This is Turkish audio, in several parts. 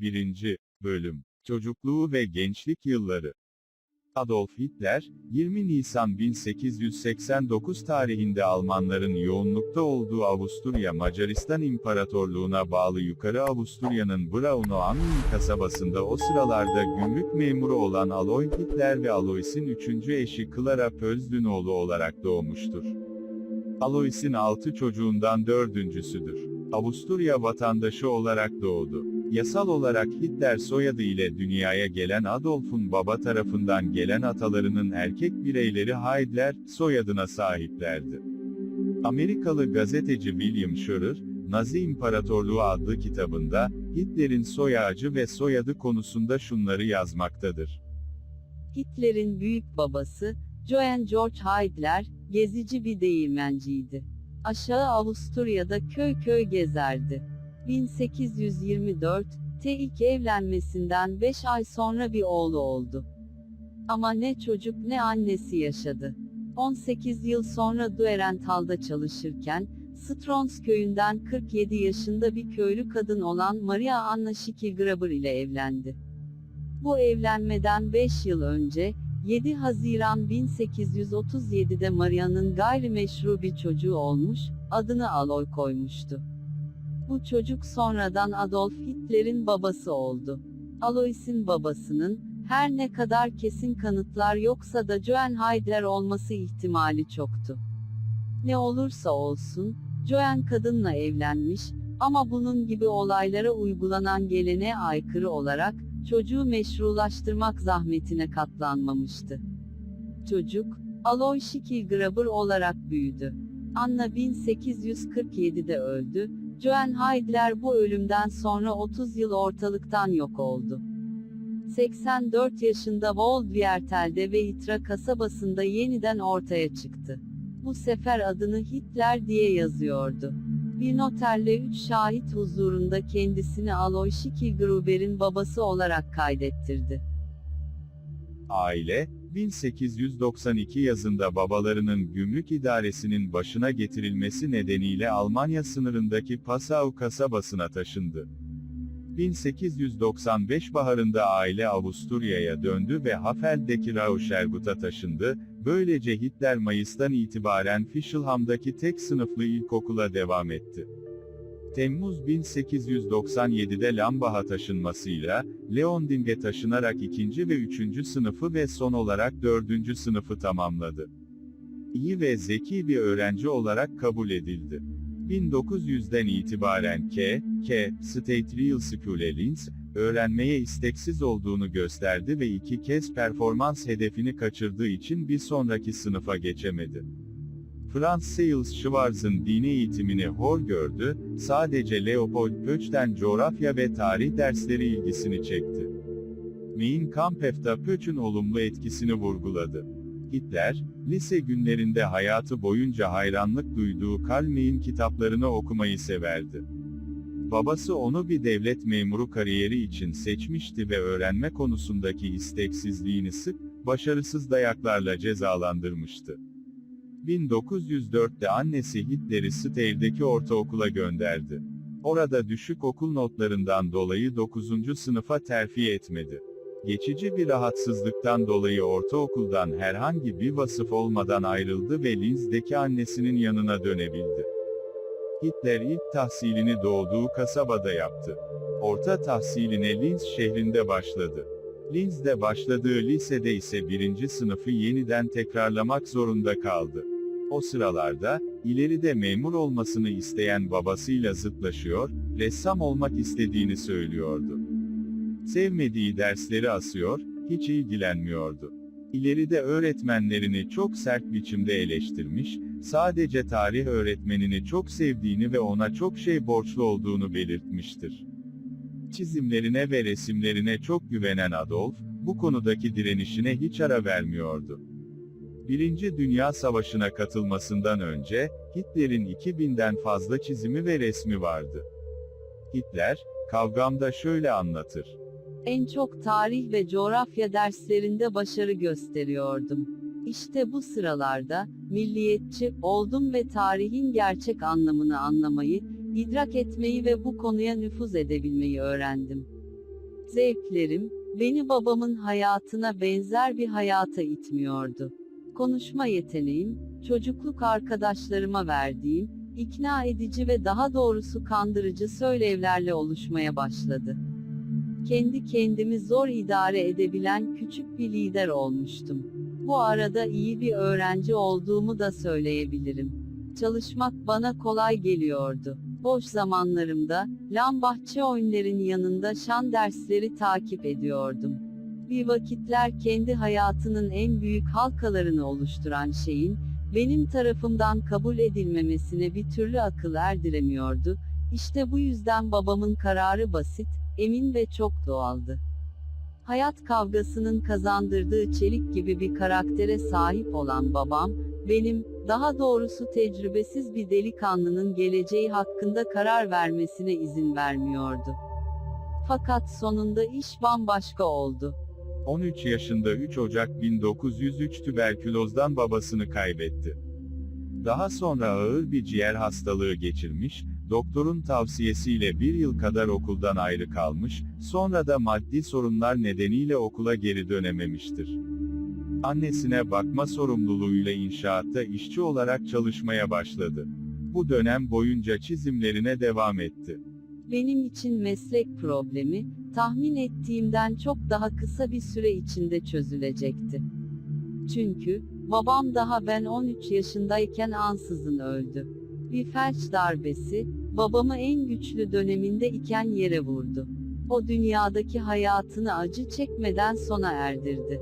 1. Bölüm. Çocukluğu ve gençlik yılları. Adolf Hitler, 20 Nisan 1889 tarihinde Almanların yoğunlukta olduğu Avusturya Macaristan İmparatorluğu'na bağlı Yukarı Avusturya'nın Braunau kasabasında o sıralarda gümrük memuru olan Alois Hitler ve Alois'in 3. eşi Clara Pölzl'ün oğlu olarak doğmuştur. Alois'in 6 çocuğundan 4.'südür. Avusturya vatandaşı olarak doğdu. Yasal olarak Hitler soyadı ile dünyaya gelen Adolf'un baba tarafından gelen atalarının erkek bireyleri Heidler soyadına sahiplerdi. Amerikalı gazeteci William Shirer, Nazi İmparatorluğu adlı kitabında, Hitler'in soy ağacı ve soyadı konusunda şunları yazmaktadır. Hitler'in büyük babası, Johann Georg Heidler, gezici bir değirmenciydi. Aşağı Avusturya'da köy köy gezerdi. 1824'te ilk evlenmesinden 5 ay sonra bir oğlu oldu. Ama ne çocuk ne annesi yaşadı. 18 yıl sonra Duerental'da çalışırken, Strons köyünden 47 yaşında bir köylü kadın olan Maria Anna Schicklgräber ile evlendi. Bu evlenmeden 5 yıl önce, 7 Haziran 1837'de Maria'nın gayrimeşru bir çocuğu olmuş, adını Aloy koymuştu. Bu çocuk sonradan Adolf Hitler'in babası oldu. Alois'in babasının, her ne kadar kesin kanıtlar yoksa da Johann Heidler olması ihtimali çoktu. Ne olursa olsun, Johann kadınla evlenmiş, ama bunun gibi olaylara uygulanan geleneğe aykırı olarak, çocuğu meşrulaştırmak zahmetine katlanmamıştı. Çocuk, Alois Schicklgräber olarak büyüdü. Anna 1847'de öldü, Johann Heidler bu ölümden sonra 30 yıl ortalıktan yok oldu. 84 yaşında Waldviertel'de ve Itra kasabasında yeniden ortaya çıktı. Bu sefer adını Hitler diye yazıyordu. Bir noterle 3 şahit huzurunda kendisini Alois Schicklgräber'in babası olarak kaydettirdi. Aile, 1892 yazında babalarının gümrük idaresinin başına getirilmesi nedeniyle Almanya sınırındaki Passau kasabasına taşındı. 1895 baharında aile Avusturya'ya döndü ve Hafeld'deki Rauchergut'a taşındı, böylece Hitler Mayıs'tan itibaren Fischlham'daki tek sınıflı ilkokula devam etti. Temmuz 1897'de Lambach'a taşınmasıyla, Leonding'e taşınarak 2. ve 3. sınıfı ve son olarak 4. sınıfı tamamladı. İyi ve zeki bir öğrenci olarak kabul edildi. 1900'den itibaren State Real School'e Linz, öğrenmeye isteksiz olduğunu gösterdi ve 2 kez performans hedefini kaçırdığı için bir sonraki sınıfa geçemedi. Franz Sales Schwarz'ın dini eğitimini hor gördü, sadece Leopold Pötz'ten coğrafya ve tarih dersleri ilgisini çekti. Mein Kampf'ta Pötz'ün olumlu etkisini vurguladı. Hitler, lise günlerinde hayatı boyunca hayranlık duyduğu Karl May'in kitaplarını okumayı severdi. Babası onu bir devlet memuru kariyeri için seçmişti ve öğrenme konusundaki isteksizliğini sık, başarısız dayaklarla cezalandırmıştı. 1904'te annesi Hitler'i Steyer'deki ortaokula gönderdi. Orada düşük okul notlarından dolayı 9. sınıfa terfi etmedi. Geçici bir rahatsızlıktan dolayı ortaokuldan herhangi bir vasıf olmadan ayrıldı ve Linz'deki annesinin yanına dönebildi. Hitler ilk tahsilini doğduğu kasabada yaptı. Orta tahsiline Linz şehrinde başladı. Linz'de başladığı lisede ise 1. sınıfı yeniden tekrarlamak zorunda kaldı. O sıralarda, ileride memur olmasını isteyen babasıyla zıtlaşıyor, ressam olmak istediğini söylüyordu. Sevmediği dersleri asıyor, hiç ilgilenmiyordu. İleride öğretmenlerini çok sert biçimde eleştirmiş, sadece tarih öğretmenini çok sevdiğini ve ona çok şey borçlu olduğunu belirtmiştir. Çizimlerine ve resimlerine çok güvenen Adolf, bu konudaki direnişine hiç ara vermiyordu. Birinci Dünya Savaşı'na katılmasından önce, Hitler'in 2000'den fazla çizimi ve resmi vardı. Hitler, kavgamda şöyle anlatır. En çok tarih ve coğrafya derslerinde başarı gösteriyordum. İşte bu sıralarda, milliyetçi oldum ve tarihin gerçek anlamını anlamayı, idrak etmeyi ve bu konuya nüfuz edebilmeyi öğrendim. Zevklerim, beni babamın hayatına benzer bir hayata itmiyordu. Konuşma yeteneğim, çocukluk arkadaşlarıma verdiğim, ikna edici ve daha doğrusu kandırıcı söylevlerle oluşmaya başladı. Kendi kendimi zor idare edebilen küçük bir lider olmuştum. Bu arada iyi bir öğrenci olduğumu da söyleyebilirim. Çalışmak bana kolay geliyordu. Boş zamanlarımda, Lambahçe oyunların yanında şan dersleri takip ediyordum. Bir vakitler kendi hayatının en büyük halkalarını oluşturan şeyin, benim tarafımdan kabul edilmemesine bir türlü akıl erdiremiyordu. İşte bu yüzden babamın kararı basit, emin ve çok doğaldı. Hayat kavgasının kazandırdığı çelik gibi bir karaktere sahip olan babam, benim, daha doğrusu tecrübesiz bir delikanlının geleceği hakkında karar vermesine izin vermiyordu. Fakat sonunda iş bambaşka oldu. 13 yaşında 3 Ocak 1903 tüberkülozdan babasını kaybetti. Daha sonra ağır bir ciğer hastalığı geçirmiş, doktorun tavsiyesiyle bir yıl kadar okuldan ayrı kalmış, sonra da maddi sorunlar nedeniyle okula geri dönememiştir. Annesine bakma sorumluluğuyla inşaatta işçi olarak çalışmaya başladı. Bu dönem boyunca çizimlerine devam etti. Benim için meslek problemi, tahmin ettiğimden çok daha kısa bir süre içinde çözülecekti. Çünkü, babam daha ben 13 yaşındayken ansızın öldü. Bir felç darbesi, babamı en güçlü döneminde iken yere vurdu. O dünyadaki hayatını acı çekmeden sona erdirdi.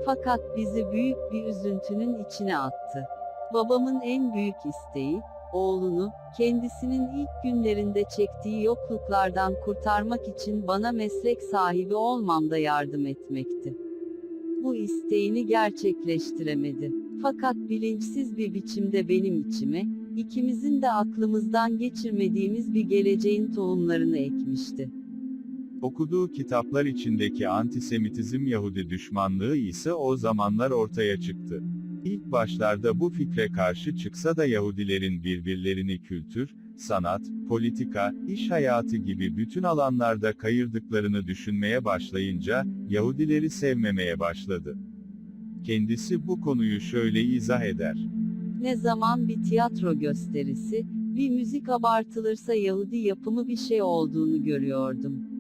Fakat bizi büyük bir üzüntünün içine attı. Babamın en büyük isteği, oğlunu, kendisinin ilk günlerinde çektiği yokluklardan kurtarmak için bana meslek sahibi olmamda yardım etmekti. Bu isteğini gerçekleştiremedi. Fakat bilinçsiz bir biçimde benim içime, ikimizin de aklımızdan geçirmediğimiz bir geleceğin tohumlarını ekmişti. Okuduğu kitaplar içindeki antisemitizm Yahudi düşmanlığı ise o zamanlar ortaya çıktı. İlk başlarda bu fikre karşı çıksa da Yahudilerin birbirlerini kültür, sanat, politika, iş hayatı gibi bütün alanlarda kayırdıklarını düşünmeye başlayınca, Yahudileri sevmemeye başladı. Kendisi bu konuyu şöyle izah eder. Ne zaman bir tiyatro gösterisi, bir müzik abartılırsa Yahudi yapımı bir şey olduğunu görüyordum.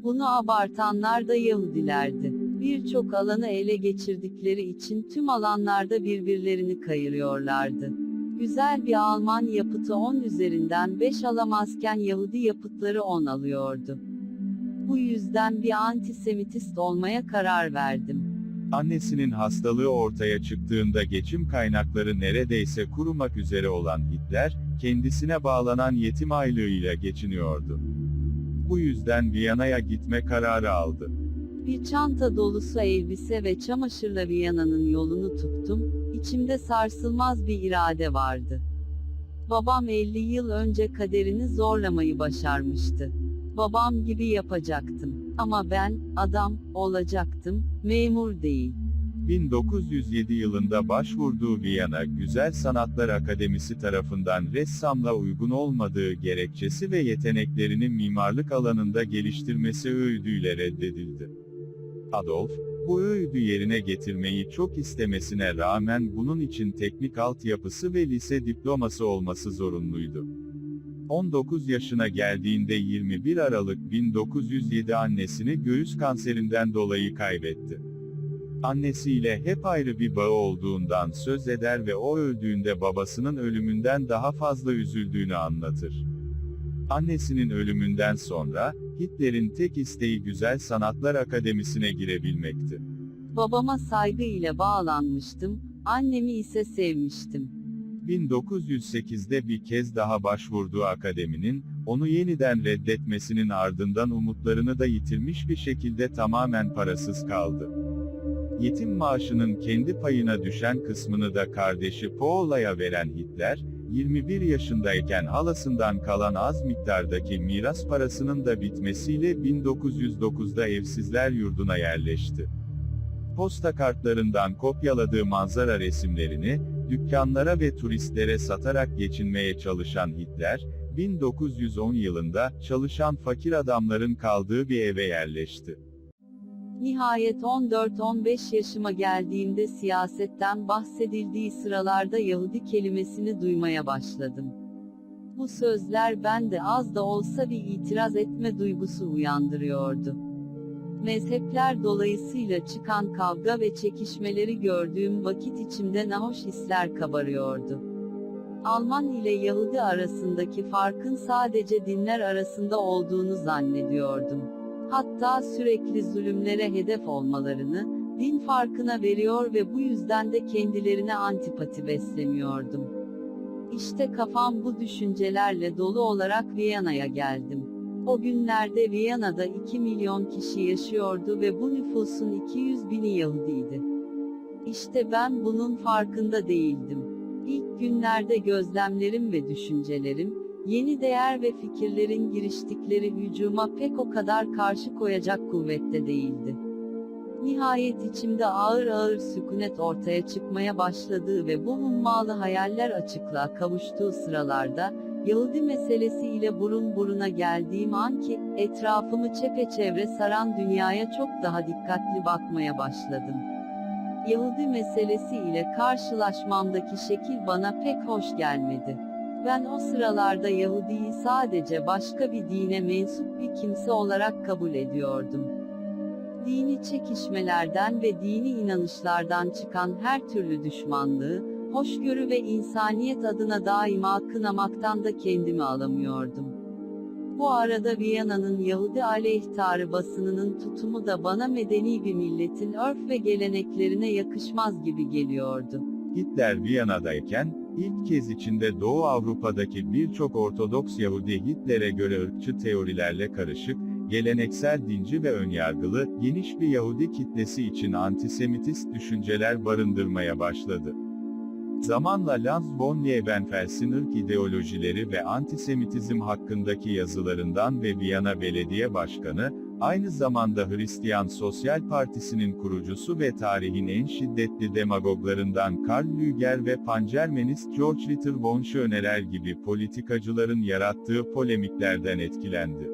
Bunu abartanlar da Yahudilerdi. Birçok alanı ele geçirdikleri için tüm alanlarda birbirlerini kayırıyorlardı. Güzel bir Alman yapıtı 10 üzerinden 5 alamazken Yahudi yapıtları 10 alıyordu. Bu yüzden bir antisemitist olmaya karar verdim. Annesinin hastalığı ortaya çıktığında geçim kaynakları neredeyse kurumak üzere olan Hitler, kendisine bağlanan yetim aylığıyla geçiniyordu. Bu yüzden Viyana'ya gitme kararı aldı. Bir çanta dolusu elbise ve çamaşırla Viyana'nın yolunu tuttum, içimde sarsılmaz bir irade vardı. Babam 50 yıl önce kaderini zorlamayı başarmıştı. Babam gibi yapacaktım. Ama ben, adam, olacaktım, memur değil. 1907 yılında başvurduğu Viyana Güzel Sanatlar Akademisi tarafından ressamla uygun olmadığı gerekçesi ve yeteneklerini mimarlık alanında geliştirmesi öğüdüyle reddedildi. Adolf, bu öğüdü yerine getirmeyi çok istemesine rağmen bunun için teknik altyapısı ve lise diploması olması zorunluydu. 19 yaşına geldiğinde 21 Aralık 1907 annesini göğüs kanserinden dolayı kaybetti. Annesiyle hep ayrı bir bağı olduğundan söz eder ve o öldüğünde babasının ölümünden daha fazla üzüldüğünü anlatır. Annesinin ölümünden sonra, Hitler'in tek isteği Güzel Sanatlar Akademisi'ne girebilmekti. Babama saygı ile bağlanmıştım, annemi ise sevmiştim. 1908'de bir kez daha başvurduğu akademinin, onu yeniden reddetmesinin ardından umutlarını da yitirmiş bir şekilde tamamen parasız kaldı. Yetim maaşının kendi payına düşen kısmını da kardeşi Paula'ya veren Hitler, 21 yaşındayken halasından kalan az miktardaki miras parasının da bitmesiyle 1909'da evsizler yurduna yerleşti. Posta kartlarından kopyaladığı manzara resimlerini, dükkanlara ve turistlere satarak geçinmeye çalışan Hitler, 1910 yılında, çalışan fakir adamların kaldığı bir eve yerleşti. Nihayet 14-15 yaşıma geldiğimde siyasetten bahsedildiği sıralarda Yahudi kelimesini duymaya başladım. Bu sözler bende az da olsa bir itiraz etme duygusu uyandırıyordu. Mezhepler dolayısıyla çıkan kavga ve çekişmeleri gördüğüm vakit içimde nahoş hisler kabarıyordu. Alman ile Yahudi arasındaki farkın sadece dinler arasında olduğunu zannediyordum. Hatta sürekli zulümlere hedef olmalarını, din farkına veriyor ve bu yüzden de kendilerine antipati beslemiyordum. İşte kafam bu düşüncelerle dolu olarak Viyana'ya geldim. O günlerde Viyana'da 2 milyon kişi yaşıyordu ve bu nüfusun 200 bini Yahudiydi. İşte ben bunun farkında değildim. İlk günlerde gözlemlerim ve düşüncelerim, yeni değer ve fikirlerin giriştikleri hücuma pek o kadar karşı koyacak kuvvette değildi. Nihayet içimde ağır ağır sükunet ortaya çıkmaya başladığı ve bu hummalı hayaller açıklığa kavuştuğu sıralarda, Yahudi meselesi ile burun buruna geldiğim an ki, etrafımı çepeçevre saran dünyaya çok daha dikkatli bakmaya başladım. Yahudi meselesi ile karşılaşmamdaki şekil bana pek hoş gelmedi. Ben o sıralarda Yahudi'yi sadece başka bir dine mensup bir kimse olarak kabul ediyordum. Dini çekişmelerden ve dini inanışlardan çıkan her türlü düşmanlığı, hoşgörü ve insaniyet adına daima kınamaktan da kendimi alamıyordum. Bu arada Viyana'nın Yahudi aleyhtarı basınının tutumu da bana medeni bir milletin örf ve geleneklerine yakışmaz gibi geliyordu. Hitler Viyana'dayken, ilk kez içinde Doğu Avrupa'daki birçok Ortodoks Yahudi Hitler'e göre ırkçı teorilerle karışık, geleneksel dinci ve önyargılı, geniş bir Yahudi kitlesi için antisemitist düşünceler barındırmaya başladı. Zamanla Lanz von Liebenfels'in ırk ideolojileri ve antisemitizm hakkındaki yazılarından ve Viyana Belediye Başkanı, aynı zamanda Hristiyan Sosyal Partisi'nin kurucusu ve tarihin en şiddetli demagoglarından Karl Lueger ve pangermanist Georg Ritter von Schönerer gibi politikacıların yarattığı polemiklerden etkilendi.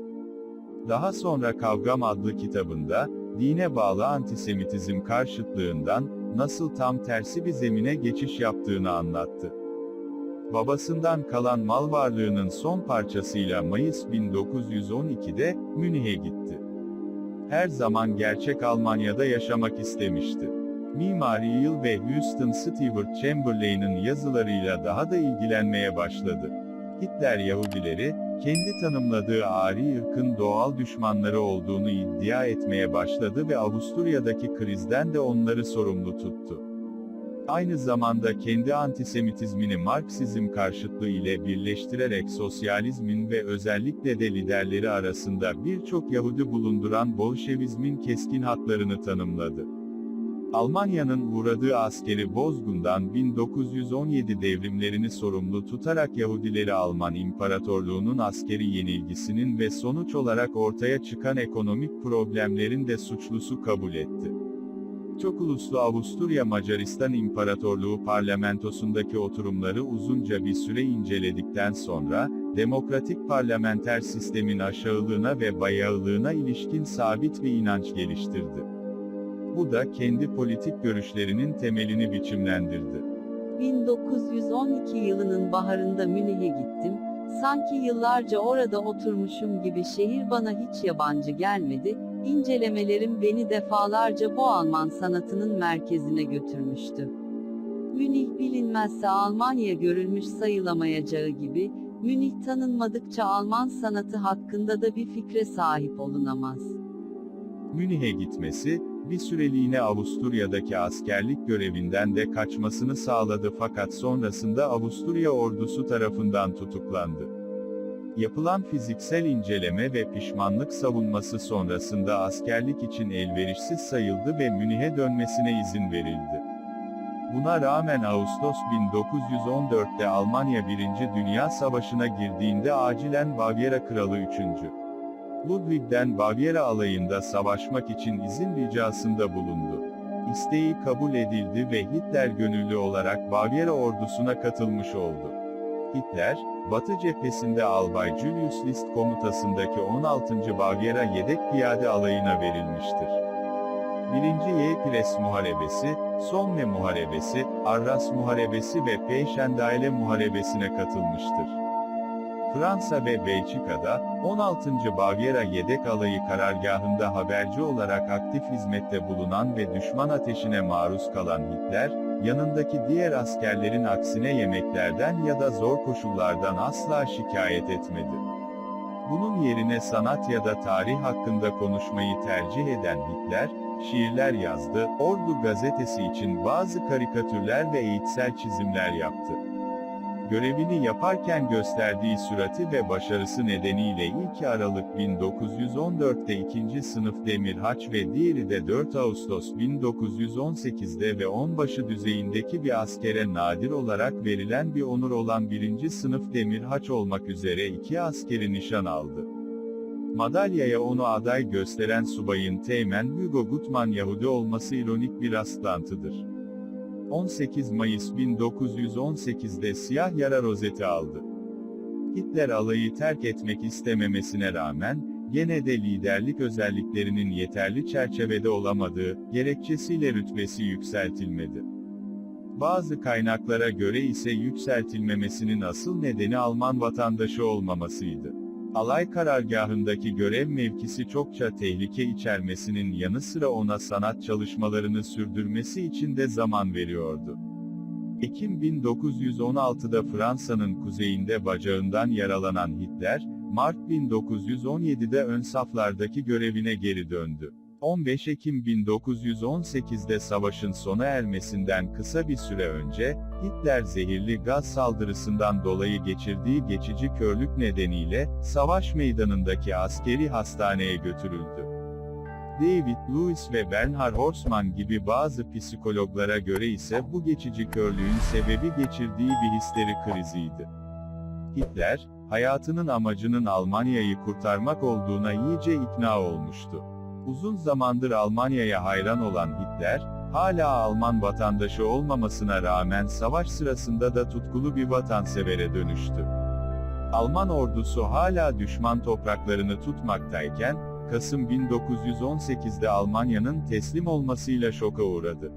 Daha sonra Kavgam adlı kitabında, dine bağlı antisemitizm karşıtlığından, nasıl tam tersi bir zemine geçiş yaptığını anlattı. Babasından kalan mal varlığının son parçasıyla Mayıs 1912'de, Münih'e gitti. Her zaman gerçek Almanya'da yaşamak istemişti. Mimar Yale ve Houston Stewart Chamberlain'in yazılarıyla daha da ilgilenmeye başladı. Hitler Yahudileri, kendi tanımladığı Ari ırkın doğal düşmanları olduğunu iddia etmeye başladı ve Avusturya'daki krizden de onları sorumlu tuttu. Aynı zamanda kendi antisemitizmini Marksizm karşıtlığı ile birleştirerek sosyalizmin ve özellikle de liderleri arasında birçok Yahudi bulunduran Bolşevizmin keskin hatlarını tanımladı. Almanya'nın uğradığı askeri bozgundan 1917 devrimlerini sorumlu tutarak Yahudileri Alman İmparatorluğu'nun askeri yenilgisinin ve sonuç olarak ortaya çıkan ekonomik problemlerin de suçlusu kabul etti. Çok uluslu Avusturya Macaristan İmparatorluğu parlamentosundaki oturumları uzunca bir süre inceledikten sonra, demokratik parlamenter sistemin aşağılığına ve bayağılığına ilişkin sabit bir inanç geliştirdi. Bu da kendi politik görüşlerinin temelini biçimlendirdi. 1912 yılının baharında Münih'e gittim, sanki yıllarca orada oturmuşum gibi şehir bana hiç yabancı gelmedi, incelemelerim beni defalarca bu Alman sanatının merkezine götürmüştü. Münih bilinmezse Almanya görülmüş sayılamayacağı gibi, Münih tanınmadıkça Alman sanatı hakkında da bir fikre sahip olunamaz. Münih'e gitmesi, bir süreliğine Avusturya'daki askerlik görevinden de kaçmasını sağladı fakat sonrasında Avusturya ordusu tarafından tutuklandı. Yapılan fiziksel inceleme ve pişmanlık savunması sonrasında askerlik için elverişsiz sayıldı ve Münih'e dönmesine izin verildi. Buna rağmen Ağustos 1914'te Almanya 1. Dünya Savaşı'na girdiğinde acilen Bavyera Kralı 3. Ludwig'den Bavyera alayında savaşmak için izin ricasında bulundu. İsteği kabul edildi ve Hitler gönüllü olarak Bavyera ordusuna katılmış oldu. Hitler, Batı cephesinde Albay Julius List komutasındaki 16. Bavyera Yedek Piyade Alayı'na verilmiştir. 1. Ypres Muharebesi, Somme Muharebesi, Arras Muharebesi ve Peşendaele Muharebesi'ne katılmıştır. Fransa ve Belçika'da, 16. Bavyera Yedek Alayı karargahında haberci olarak aktif hizmette bulunan ve düşman ateşine maruz kalan Hitler, yanındaki diğer askerlerin aksine yemeklerden ya da zor koşullardan asla şikayet etmedi. Bunun yerine sanat ya da tarih hakkında konuşmayı tercih eden Hitler, şiirler yazdı, Ordu gazetesi için bazı karikatürler ve eğitsel çizimler yaptı. Görevini yaparken gösterdiği sürati ve başarısı nedeniyle 2 Aralık 1914'te 2. sınıf demirhaç ve diğeri de 4 Ağustos 1918'de ve onbaşı düzeyindeki bir askere nadir olarak verilen bir onur olan 1. sınıf demirhaç olmak üzere 2 askeri nişan aldı. Madalyaya onu aday gösteren subayın Teğmen Hugo Gutmann Yahudi olması ironik bir rastlantıdır. 18 Mayıs 1918'de siyah yara rozeti aldı. Hitler alayı terk etmek istememesine rağmen, gene de liderlik özelliklerinin yeterli çerçevede olamadığı gerekçesiyle rütbesi yükseltilmedi. Bazı kaynaklara göre ise yükseltilmemesinin asıl nedeni Alman vatandaşı olmamasıydı. Alay karargahındaki görev mevkisi çokça tehlike içermesinin yanı sıra ona sanat çalışmalarını sürdürmesi için de zaman veriyordu. Ekim 1916'da Fransa'nın kuzeyinde bacağından yaralanan Hitler, Mart 1917'de ön saflardaki görevine geri döndü. 15 Ekim 1918'de savaşın sona ermesinden kısa bir süre önce, Hitler zehirli gaz saldırısından dolayı geçirdiği geçici körlük nedeniyle, savaş meydanındaki askeri hastaneye götürüldü. David Lewis ve Bernhard Horstmann gibi bazı psikologlara göre ise bu geçici körlüğün sebebi geçirdiği bir histeri kriziydi. Hitler, hayatının amacının Almanya'yı kurtarmak olduğuna iyice ikna olmuştu. Uzun zamandır Almanya'ya hayran olan Hitler, hala Alman vatandaşı olmamasına rağmen savaş sırasında da tutkulu bir vatansevere dönüştü. Alman ordusu hala düşman topraklarını tutmaktayken, Kasım 1918'de Almanya'nın teslim olmasıyla şoka uğradı.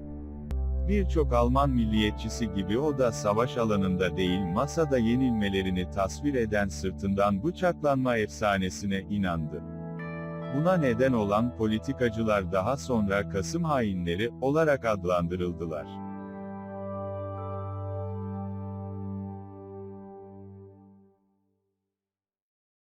Birçok Alman milliyetçisi gibi o da savaş alanında değil masada yenilmelerini tasvir eden sırtından bıçaklanma efsanesine inandı. Buna neden olan politikacılar daha sonra Kasım hainleri olarak adlandırıldılar.